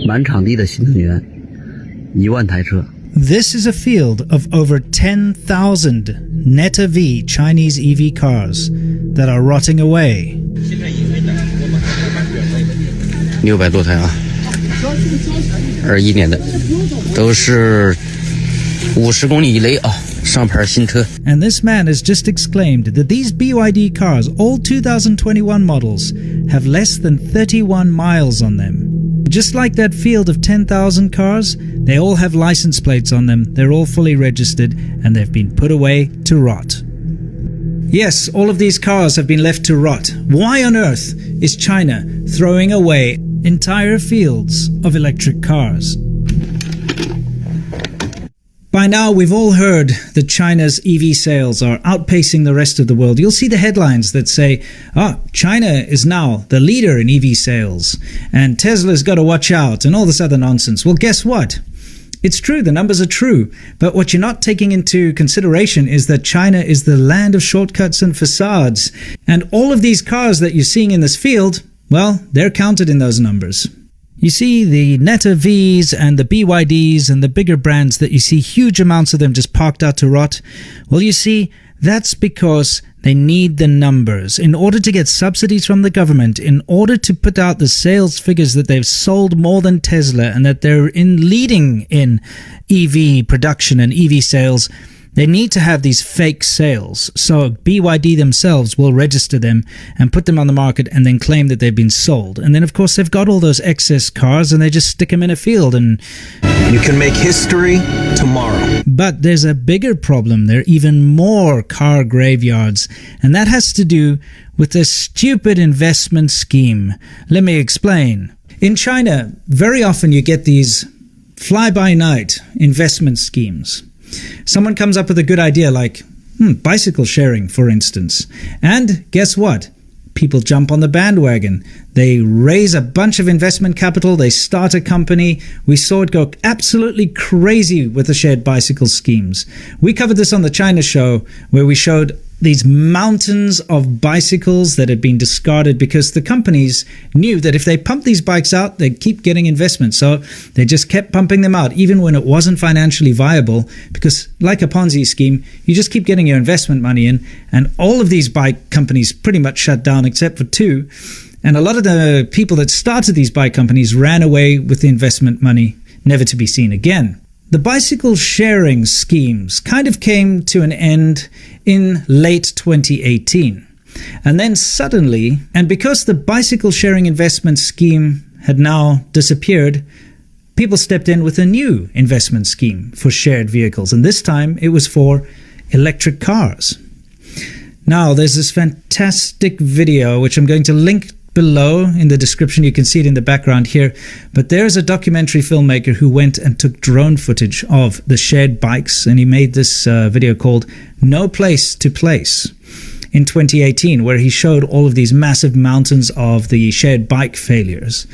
满场地的新能源，1万台车。 This is a field of over 10,000 Neta V Chinese EV cars that are rotting away. 600多台啊，21年的，都是50公里以内啊，上牌新车。 And this man has just exclaimed that these BYD cars, all 2021 models, have less than 31 miles on them. Just like that field of 10,000 cars, they all have license plates on them, they're all fully registered, and they've been put away to rot. Yes, all of these cars have been left to rot. Why on earth is China throwing away entire fields of electric cars? By now, we've all heard that China's EV sales are outpacing the rest of the world. You'll see the headlines that say, China is now the leader in EV sales, and Tesla's got to watch out, and all this other nonsense. Well, guess what? It's true, the numbers are true, but what you're not taking into consideration is that China is the land of shortcuts and facades, and all of these cars that you're seeing in this field, well, they're counted in those numbers. You see the Neta Vs and the BYDs and the bigger brands that you see huge amounts of them just parked out to rot. Well, you see, that's because they need the numbers. In order to get subsidies from the government, in order to put out the sales figures that they've sold more than Tesla and that they're leading in EV production and EV sales, they need to have these fake sales. So BYD themselves will register them and put them on the market and then claim that they've been sold. And then, of course, they've got all those excess cars and they just stick them in a field. And you can make history tomorrow. But there's a bigger problem. There are even more car graveyards. And that has to do with this stupid investment scheme. Let me explain. In China, very often you get these fly-by-night investment schemes. Someone comes up with a good idea like bicycle sharing, for instance. And guess what? People jump on the bandwagon. They raise a bunch of investment capital. They start a company. We saw it go absolutely crazy with the shared bicycle schemes. We covered this on the China show where we showed these mountains of bicycles that had been discarded because the companies knew that if they pumped these bikes out, they'd keep getting investment. So they just kept pumping them out, even when it wasn't financially viable, because like a Ponzi scheme, you just keep getting your investment money in, and all of these bike companies pretty much shut down except for two. And a lot of the people that started these bike companies ran away with the investment money, never to be seen again. The bicycle sharing schemes kind of came to an end in late 2018. And then suddenly, and because the bicycle sharing investment scheme had now disappeared, people stepped in with a new investment scheme for shared vehicles. And this time it was for electric cars. Now, there's this fantastic video, which I'm going to link below in the description. You can see it in the background here. But there's a documentary filmmaker who went and took drone footage of the shared bikes, and he made this video called No Place to Place in 2018, where he showed all of these massive mountains of the shared bike failures.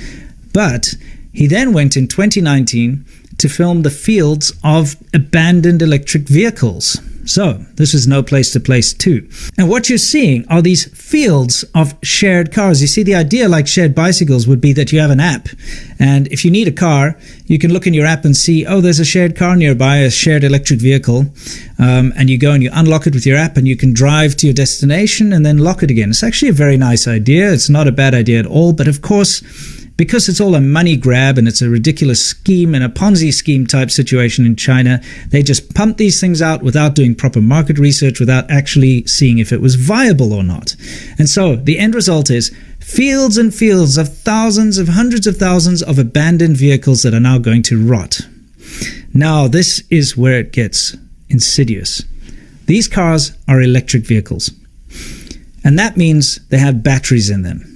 But he then went in 2019 to film the fields of abandoned electric vehicles. So this is No Place to Place 2. And what you're seeing are these fields of shared cars. You see, the idea, like shared bicycles, would be that you have an app. And if you need a car, you can look in your app and see, oh, there's a shared car nearby, a shared electric vehicle. And you go and you unlock it with your app and you can drive to your destination and then lock it again. It's actually a very nice idea. It's not a bad idea at all. But of course, because it's all a money grab and it's a ridiculous scheme and a Ponzi scheme type situation in China, they just pump these things out without doing proper market research, without actually seeing if it was viable or not. And so the end result is fields and fields of thousands of hundreds of thousands of abandoned vehicles that are now going to rot. Now, this is where it gets insidious. These cars are electric vehicles, and that means they have batteries in them.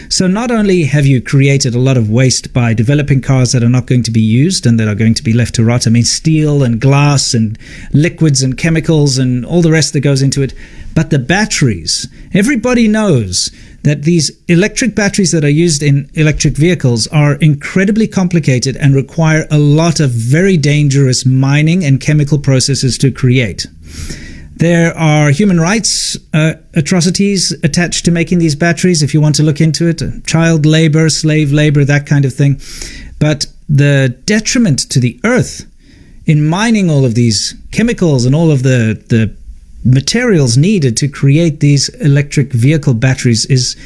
So not only have you created a lot of waste by developing cars that are not going to be used and that are going to be left to rot, I mean steel and glass and liquids and chemicals and all the rest that goes into it, but the batteries. Everybody knows that these electric batteries that are used in electric vehicles are incredibly complicated and require a lot of very dangerous mining and chemical processes to create. There are human rights atrocities attached to making these batteries, if you want to look into it. Child labor, slave labor, that kind of thing. But the detriment to the earth in mining all of these chemicals and all of the materials needed to create these electric vehicle batteries is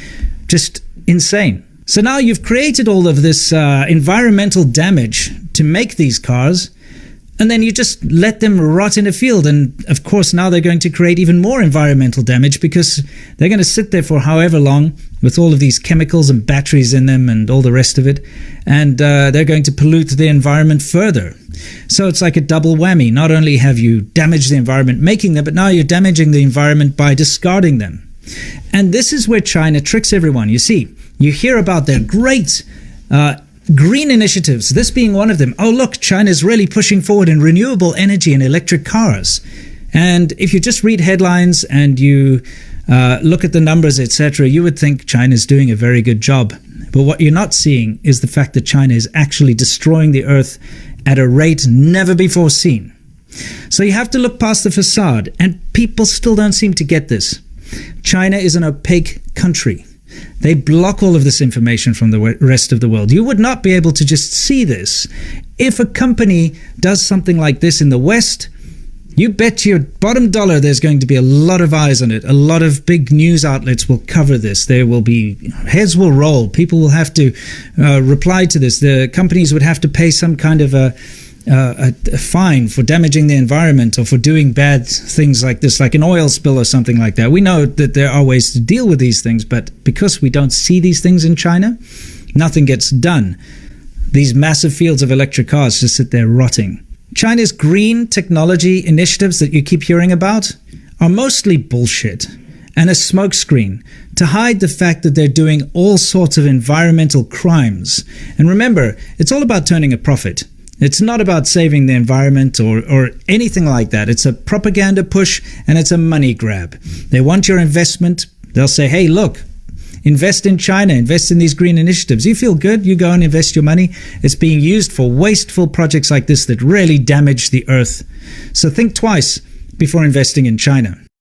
just insane. So now you've created all of this environmental damage to make these cars, and then you just let them rot in a field. And of course, now they're going to create even more environmental damage because they're going to sit there for however long with all of these chemicals and batteries in them and all the rest of it. And they're going to pollute the environment further. So it's like a double whammy. Not only have you damaged the environment making them, but now you're damaging the environment by discarding them. And this is where China tricks everyone. You see, you hear about their great green initiatives, this being one of them. Oh, look, China's really pushing forward in renewable energy and electric cars. And if you just read headlines and you look at the numbers, etc., you would think China's doing a very good job. But what you're not seeing is the fact that China is actually destroying the earth at a rate never before seen. So you have to look past the facade, and people still don't seem to get this. China is an opaque country. They block all of this information from the rest of the world. You would not be able to just see this. If a company does something like this in the West, you bet your bottom dollar there's going to be a lot of eyes on it. A lot of big news outlets will cover this. There will be, heads will roll. People will have to reply to this. The companies would have to pay some kind of a fine for damaging the environment or for doing bad things like this, like an oil spill or something like that. We know that there are ways to deal with these things, but because we don't see these things in China, nothing gets done. These massive fields of electric cars just sit there rotting. China's green technology initiatives that you keep hearing about are mostly bullshit and a smokescreen to hide the fact that they're doing all sorts of environmental crimes. And remember, it's all about turning a profit. It's not about saving the environment or anything like that. It's a propaganda push and it's a money grab. They want your investment. They'll say, hey, look, invest in China, invest in these green initiatives. You feel good, you go and invest your money. It's being used for wasteful projects like this that really damage the earth. So think twice before investing in China.